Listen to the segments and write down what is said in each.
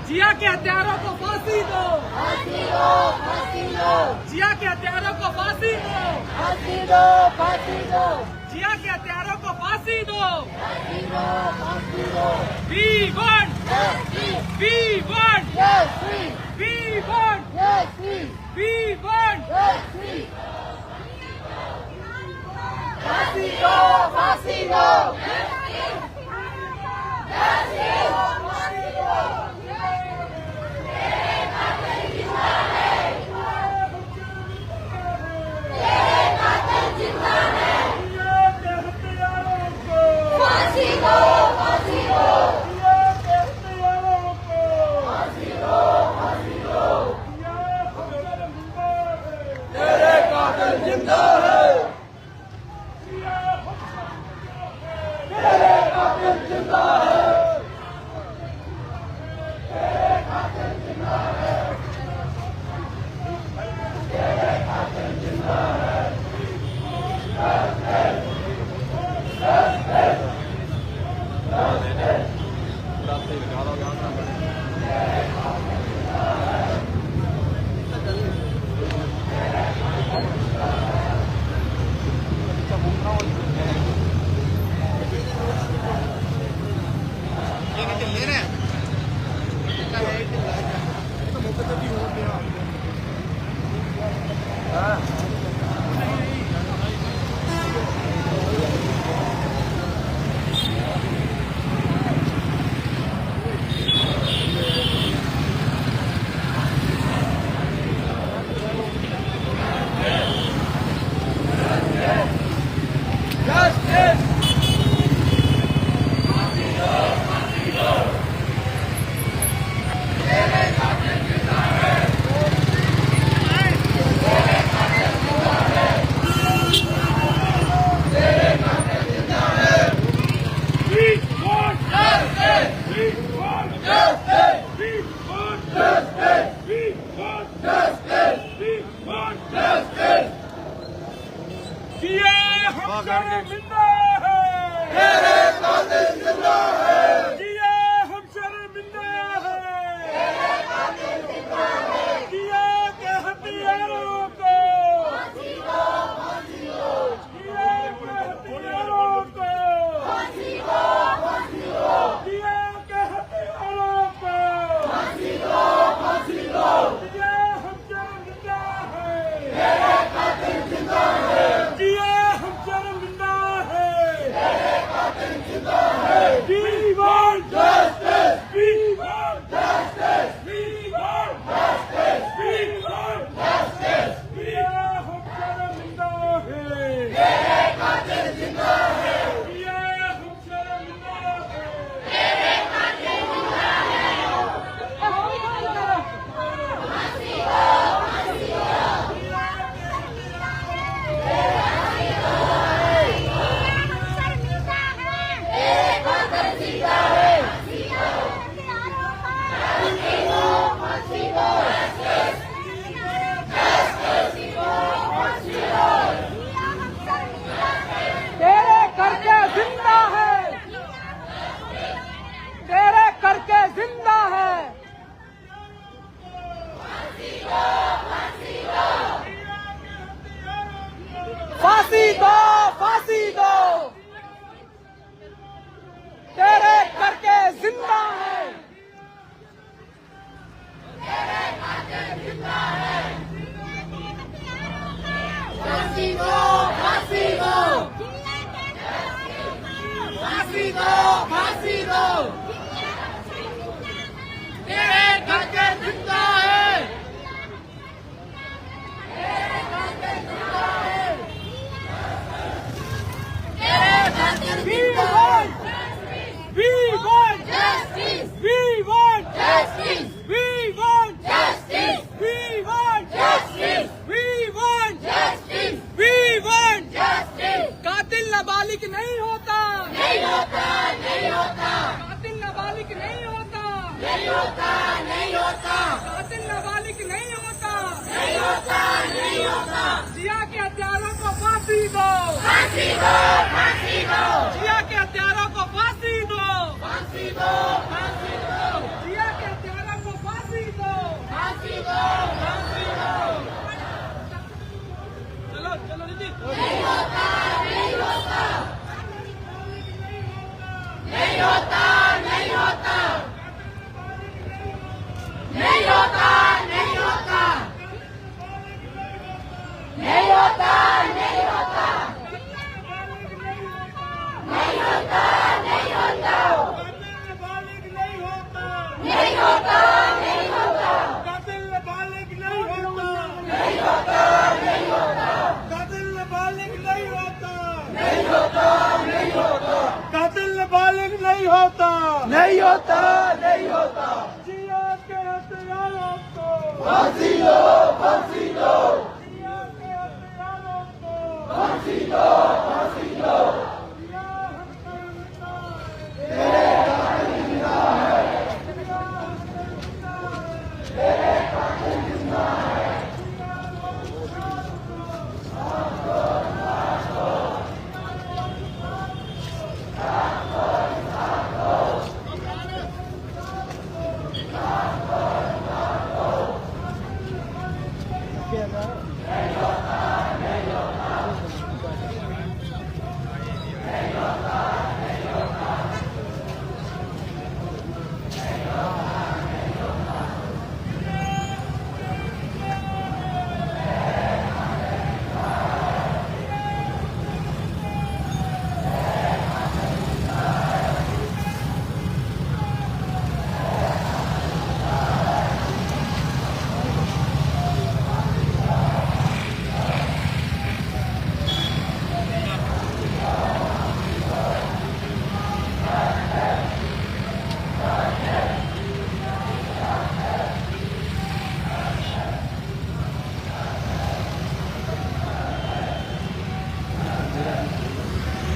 जिया के हत्यारों को फांसी दो, फांसी दो, फांसी दो, जिया के हत्यारों को फांसी दो, फांसी दो, फांसी दो, जिया के हत्यारों को फांसी दो। फांसी दो, फांसी दो। We want, Justice, we want, justice, we want, justice, we want. justice. फांसी दो, फांसी दो, फांसी दो, फांसी दो, तेरे कातिल जिंदा है, तेरे कातिल जिंदा है, फांसी दो, फांसी दो, तेरे करके जिंदा है, तेरे करके जिंदा है। फांसी दो, फांसी दो, फांसी दो, फांसी दो, तेरे करके जिंदा है, तेरे करके जिंदा है। नाबालिग नहीं होता, नहीं होता, नहीं होता, कातिल नाबालिग नहीं होता, नहीं होता, नहीं होता, कातिल नाबालिग नहीं होता, नहीं होता, नहीं होता। जिया के हत्यारों को फांसी दो, फांसी दो, फांसी दो, जिया के हत्यारों को फांसी दो, फांसी दो, फांसी दो, जिया के हत्यारों को फांसी दो, फांसी दो, फांसी दो। चलो चलो दीदी। नहीं होता, नहीं होता, नहीं होता, नहीं होता, नहीं होता, नहीं होता, नहीं होता, नहीं होता, नहीं होता, नहीं होता, नाबालिग नहीं होता, नहीं होता, नहीं होता, कातिल नाबालिग नहीं होता, नहीं होता, नहीं होता, कातिल नाबालिग नहीं होता, नहीं होता, नहीं होता, कातिल नाबालिग नहीं होता, नहीं होता, नहीं होता। जिया के हत्यारों को, फांसी दो, फांसी दो, जिया के हत्यारों को, फांसी दो, फांसी दो। जिया हत्या है।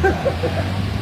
Ha ha ha.